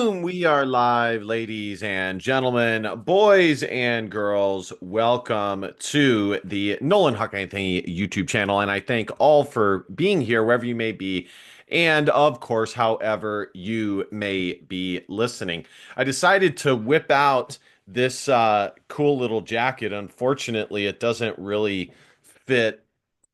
Boom, we are live, ladies and gentlemen, boys and girls. Welcome to the Nolan Huck Anthony YouTube channel. And I thank all for being here, wherever you may be. And of course, however you may be listening. I decided to whip out this cool little jacket. Unfortunately, it doesn't really fit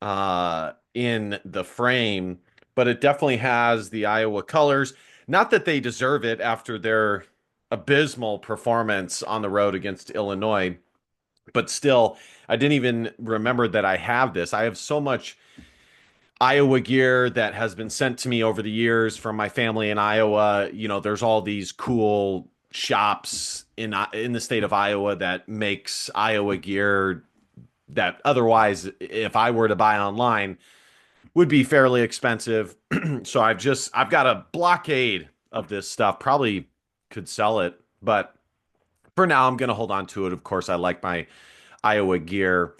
in the frame, but it definitely has the Iowa colors. Not that they deserve it after their abysmal performance on the road against Illinois, but still, I didn't even remember that I have this. I have so much Iowa gear that has been sent to me over the years from my family in Iowa. You know, there's all these cool shops in the state of Iowa that makes Iowa gear that otherwise, if I were to buy online, would be fairly expensive. So I've got a blockade of this stuff. Probably could sell it, but for now I'm going to hold on to it. Of course, I like my Iowa gear.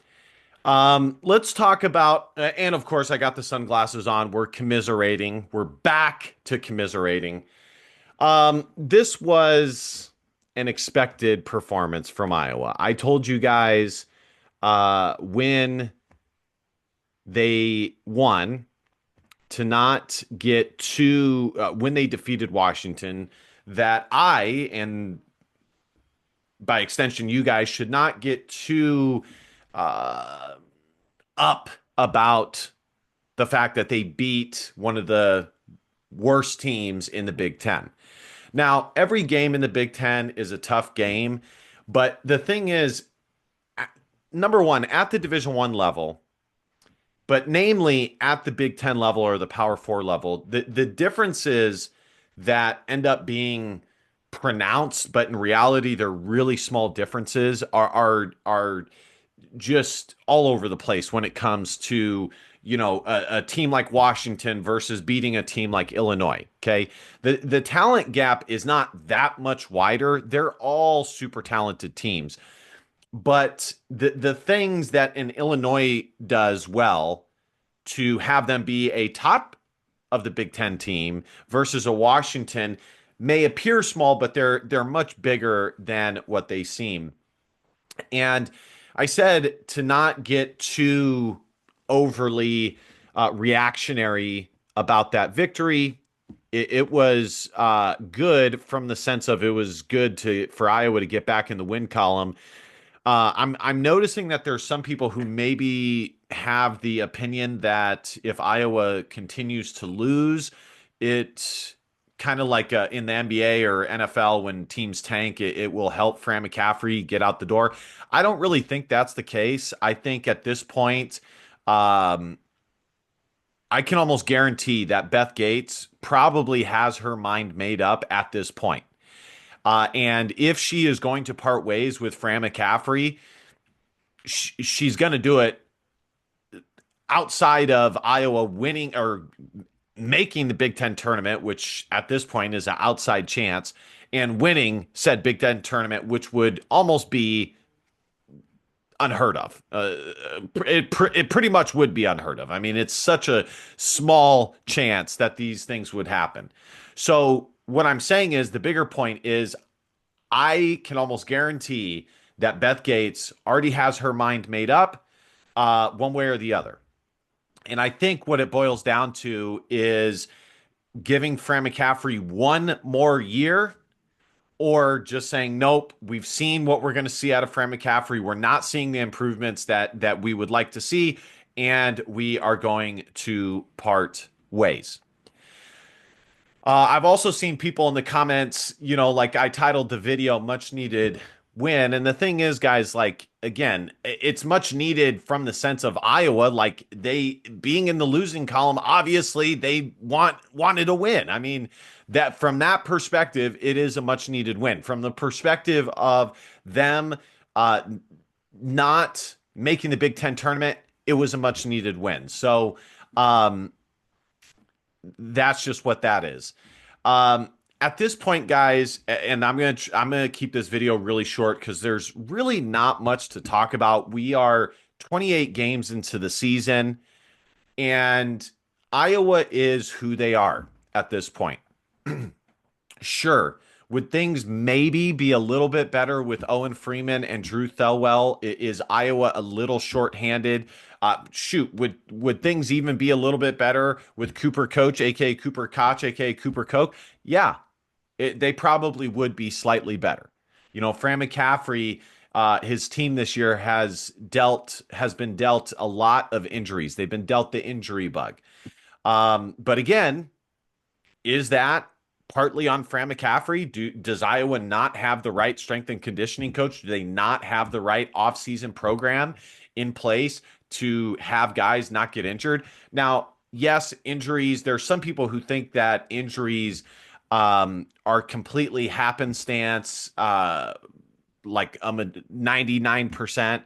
Let's talk about, and of course, I got the sunglasses on. We're commiserating. We're back to commiserating. This was an expected performance from Iowa. I told you guys when they won to not get too when they defeated Washington, that I, and by extension you guys, should not get too uh, up about the fact that they beat one of the worst teams in the Big Ten. Now, every game in the Big Ten is a tough game, but the thing is, number one, at the Division I level, but namely at the Big Ten level or the Power Four level, the differences that end up being pronounced, but in reality they're really small differences, are just all over the place when it comes to, you know, a team like Washington versus beating a team like Illinois. Okay, the talent gap is not that much wider. They're all super talented teams. But the things that an Illinois does well to have them be a top of the Big Ten team versus a Washington may appear small, but they're much bigger than what they seem. And I said to not get too overly reactionary about that victory. It was good from the sense of it was good for Iowa to get back in the win column. I'm noticing that there's some people who maybe have the opinion that if Iowa continues to lose, it kind of like in the NBA or NFL when teams tank, it will help Fran McCaffrey get out the door. I don't really think that's the case. I think at this point, um, I can almost guarantee that Beth Gates probably has her mind made up at this point. And if she is going to part ways with Fran McCaffrey, she's going to do it outside of Iowa winning or making the Big Ten tournament, which at this point is an outside chance, and winning said Big Ten tournament, which would almost be unheard of. It pretty much would be unheard of. I mean, it's such a small chance that these things would happen. So what I'm saying is the bigger point is I can almost guarantee that Beth Gates already has her mind made up one way or the other. And I think what it boils down to is giving Fran McCaffrey one more year or just saying, nope, we've seen what we're going to see out of Fran McCaffrey. We're not seeing the improvements that we would like to see, and we are going to part ways. I've also seen people in the comments, you know, like I titled the video "Much Needed Win." And the thing is, guys, like, again, it's much needed from the sense of Iowa. Like, they being in the losing column, obviously they wanted a win. I mean, that from that perspective, it is a much needed win. From the perspective of them not making the Big Ten tournament, it was a much needed win. So, that's just what that is. At this point, guys, and I'm gonna keep this video really short because there's really not much to talk about. We are 28 games into the season, and Iowa is who they are at this point. Sure, Would things maybe be a little bit better with Owen Freeman and Drew Thelwell? Is Iowa a little shorthanded? Shoot, would things even be a little bit better with Cooper Coach, aka Cooper Koch, aka Cooper Koch? Yeah, they probably would be slightly better. Fran McCaffrey, his team this year has been dealt a lot of injuries. They've been dealt the injury bug. But again, is that partly on Fran McCaffrey? Does Iowa not have the right strength and conditioning coach? Do they not have the right offseason program in place to have guys not get injured? Now, yes, injuries, there's some people who think that injuries are completely happenstance, like 99%.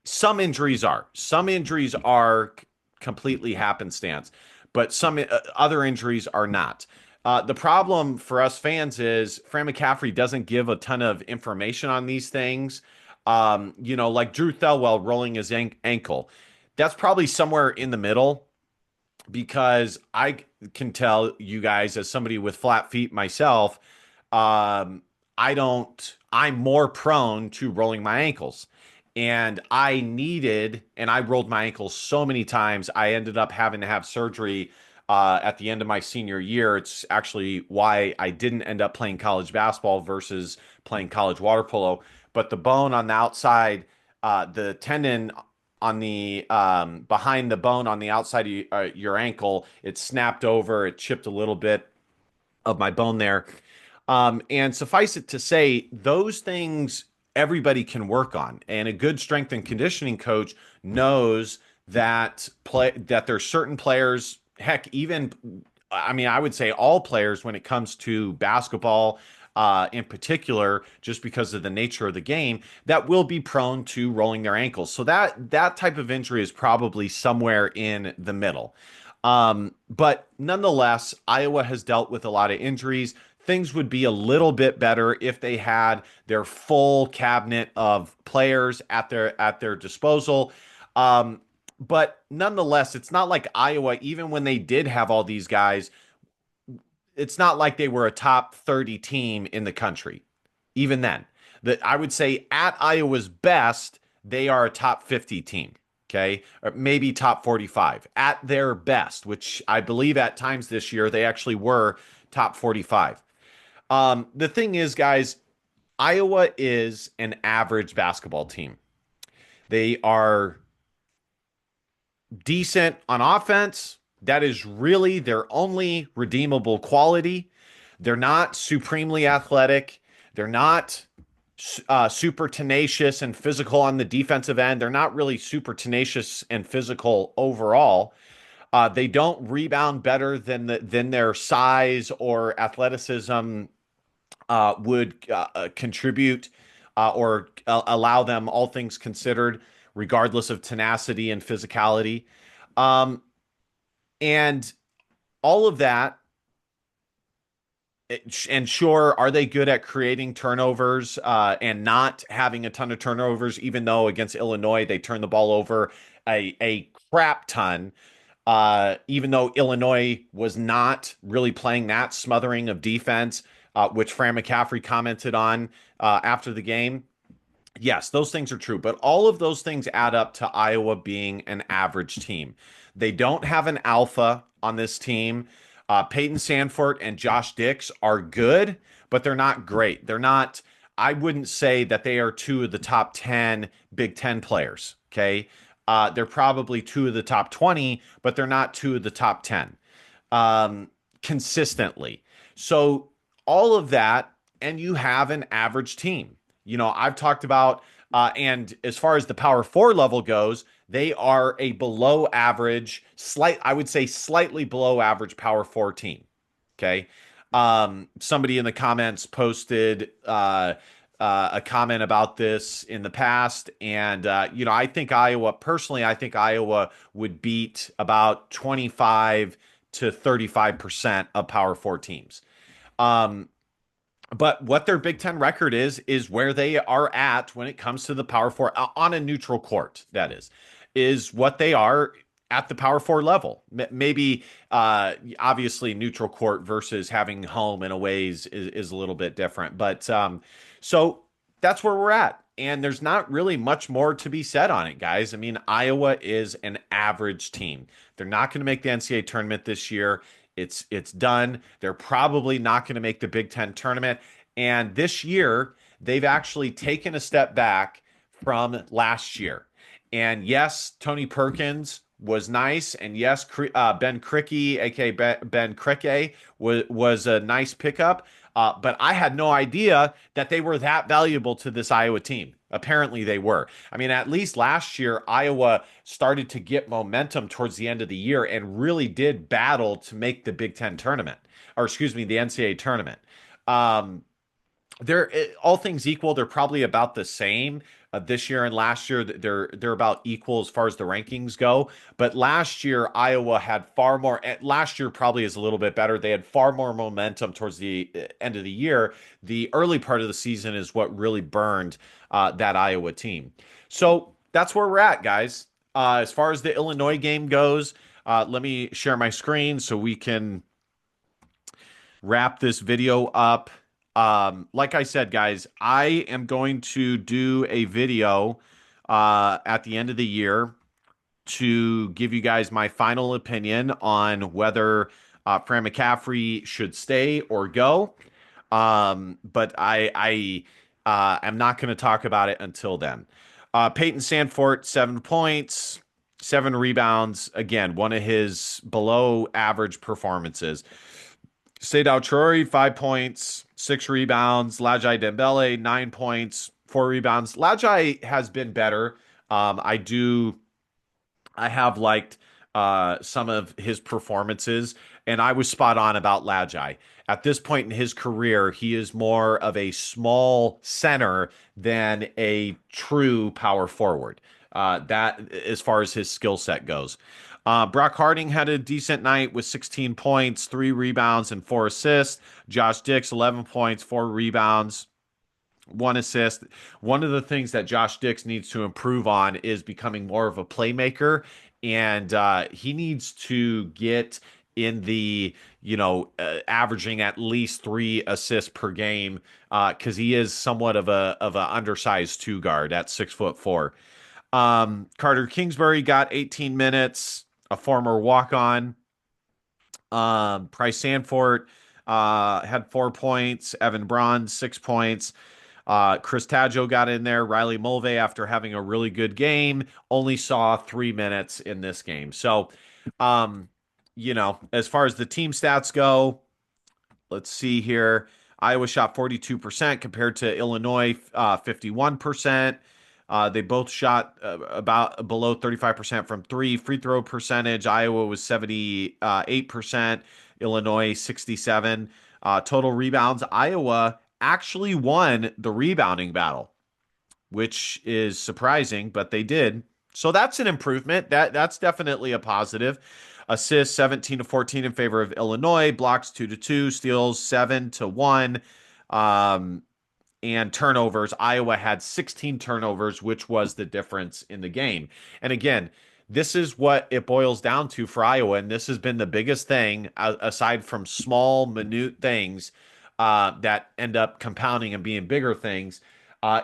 Some injuries are. Some injuries are completely happenstance, but some other injuries are not. The problem for us fans is Fran McCaffrey doesn't give a ton of information on these things. Like Drew Thelwell rolling his ankle. That's probably somewhere in the middle because I can tell you guys, as somebody with flat feet myself, I'm more prone to rolling my ankles. And I rolled my ankles so many times, I ended up having to have surgery at the end of my senior year. It's actually why I didn't end up playing college basketball versus playing college water polo. But the bone on the outside, the tendon on the behind the bone on the outside of your ankle, it snapped over, it chipped a little bit of my bone there. And suffice it to say, those things everybody can work on. And a good strength and conditioning coach knows that there's certain players, heck, even I mean, I would say all players when it comes to basketball, in particular, just because of the nature of the game, that will be prone to rolling their ankles. So that type of injury is probably somewhere in the middle. But nonetheless, Iowa has dealt with a lot of injuries. Things would be a little bit better if they had their full cabinet of players at their disposal. But nonetheless, it's not like Iowa, even when they did have all these guys, it's not like they were a top 30 team in the country. Even then, that I would say at Iowa's best, they are a top 50 team. Okay. Or maybe top 45 at their best, which I believe at times this year they actually were top 45. The thing is, guys, Iowa is an average basketball team. They are decent on offense. That is really their only redeemable quality. They're not supremely athletic. They're not super tenacious and physical on the defensive end. They're not really super tenacious and physical overall. They don't rebound better than their size or athleticism would contribute or allow them, all things considered, regardless of tenacity and physicality. And all of that, and sure, are they good at creating turnovers and not having a ton of turnovers, even though against Illinois they turned the ball over a crap ton, even though Illinois was not really playing that smothering of defense, which Fran McCaffrey commented on after the game. Yes, those things are true, but all of those things add up to Iowa being an average team. They don't have an alpha on this team. Peyton Sandfort and Josh Dix are good, but they're not great. They're not, I wouldn't say that they are two of the top 10 Big Ten players. Okay. They're probably two of the top 20, but they're not two of the top 10 consistently. So all of that, and you have an average team. I've talked about, and as far as the Power Four level goes, they are a below average, I would say slightly below average Power Four team. Okay. Somebody in the comments posted a comment about this in the past. And, I think Iowa would beat about 25 to 35% of Power Four teams. But what their Big Ten record is where they are at when it comes to the Power Four on a neutral court, that is what they are at the Power Four level. Maybe obviously neutral court versus having home in a ways is a little bit different. But so that's where we're at. And there's not really much more to be said on it, guys. I mean, Iowa is an average team. They're not going to make the NCAA tournament this year. It's done. They're probably not going to make the Big Ten tournament. And this year, they've actually taken a step back from last year. And yes, Tony Perkins was nice, and yes, Ben Krikke, aka Ben Krikke, was a nice pickup. But I had no idea that they were that valuable to this Iowa team. Apparently, they were. I mean, at least last year, Iowa started to get momentum towards the end of the year and really did battle to make the Big Ten tournament, or excuse me, the NCAA tournament. Um, they're all things equal, they're probably about the same this year and last year. They're about equal as far as the rankings go. But last year Iowa had far more. Last year probably is a little bit better. They had far more momentum towards the end of the year. The early part of the season is what really burned that Iowa team. So that's where we're at, guys. As far as the Illinois game goes, let me share my screen so we can wrap this video up. Like I said, guys, I am going to do a video at the end of the year to give you guys my final opinion on whether Fran McCaffrey should stay or go. But I am not going to talk about it until then. Peyton Sandfort, 7 points, 7 rebounds. Again, one of his below average performances. Seydou Traore, 5 points, 6 rebounds. Lajai Dembele, 9 points, 4 rebounds. Lajai has been better. I have liked some of his performances, and I was spot on about Lajai. At this point in his career, he is more of a small center than a true power forward. That as far as his skill set goes. Brock Harding had a decent night with 16 points, 3 rebounds, and 4 assists. Josh Dix, 11 points, 4 rebounds, 1 assist. One of the things that Josh Dix needs to improve on is becoming more of a playmaker, and he needs to get in the, averaging at least 3 assists per game, because he is somewhat of a undersized 2 guard at 6'4". Carter Kingsbury got 18 minutes, a former walk-on. Price Sandfort had 4 points. Evan Braun, 6 points. Chris Taggio got in there. Riley Mulvey, after having a really good game, only saw 3 minutes in this game. So, as far as the team stats go, let's see here. Iowa shot 42% compared to Illinois, 51%. They both shot about below 35% from 3. Free throw percentage, Iowa was 78%, Illinois 67. Total rebounds, Iowa actually won the rebounding battle, which is surprising, but they did. So that's an improvement. That's definitely a positive. Assists 17-14 in favor of Illinois, blocks 2-2, steals 7-1. And turnovers, Iowa had 16 turnovers, which was the difference in the game. And again, this is what it boils down to for Iowa, and this has been the biggest thing, aside from small, minute things that end up compounding and being bigger things,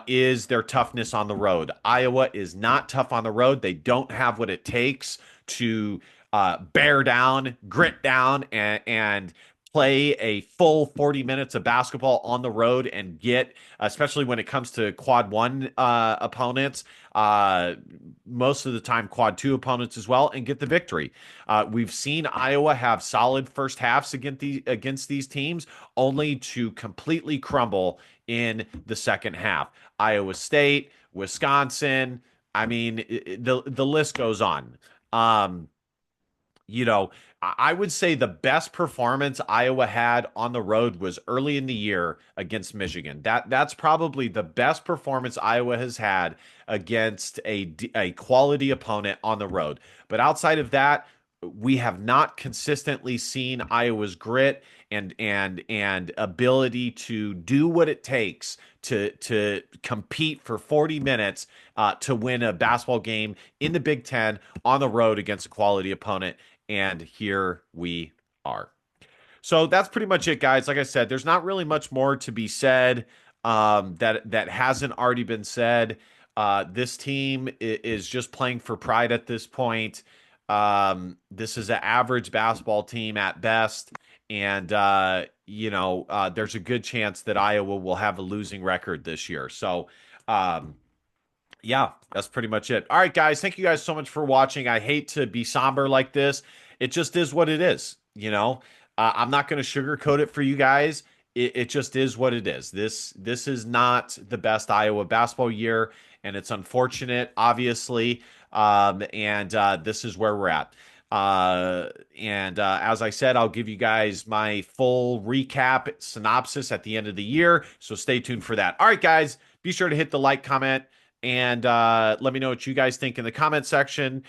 is their toughness on the road. Iowa is not tough on the road. They don't have what it takes to bear down, grit down, and play a full 40 minutes of basketball on the road and get, especially when it comes to quad 1 opponents, most of the time quad 2 opponents as well, and get the victory. We've seen Iowa have solid first halves against these teams, only to completely crumble in the second half. Iowa State, Wisconsin, I mean, the list goes on. I would say the best performance Iowa had on the road was early in the year against Michigan. That's probably the best performance Iowa has had against a quality opponent on the road. But outside of that, we have not consistently seen Iowa's grit and ability to do what it takes to compete for 40 minutes to win a basketball game in the Big Ten on the road against a quality opponent. And here we are. So that's pretty much it, guys. Like I said, there's not really much more to be said that hasn't already been said. This team is just playing for pride at this point. This is an average basketball team at best, and there's a good chance that Iowa will have a losing record this year. So, yeah, that's pretty much it. All right, guys, thank you guys so much for watching. I hate to be somber like this. It just is what it is, you know. I'm not going to sugarcoat it for you guys. It just is what it is. This is not the best Iowa basketball year, and it's unfortunate, obviously. And this is where we're at. As I said, I'll give you guys my full recap synopsis at the end of the year. So stay tuned for that. All right, guys, be sure to hit the like, comment, and let me know what you guys think in the comment section.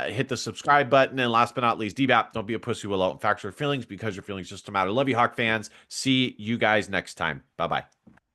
Hit the subscribe button. And last but not least, DBAP, don't be a pussy with out facts or feelings, because your feelings just don't matter. Love you, Hawk fans. See you guys next time. Bye-bye.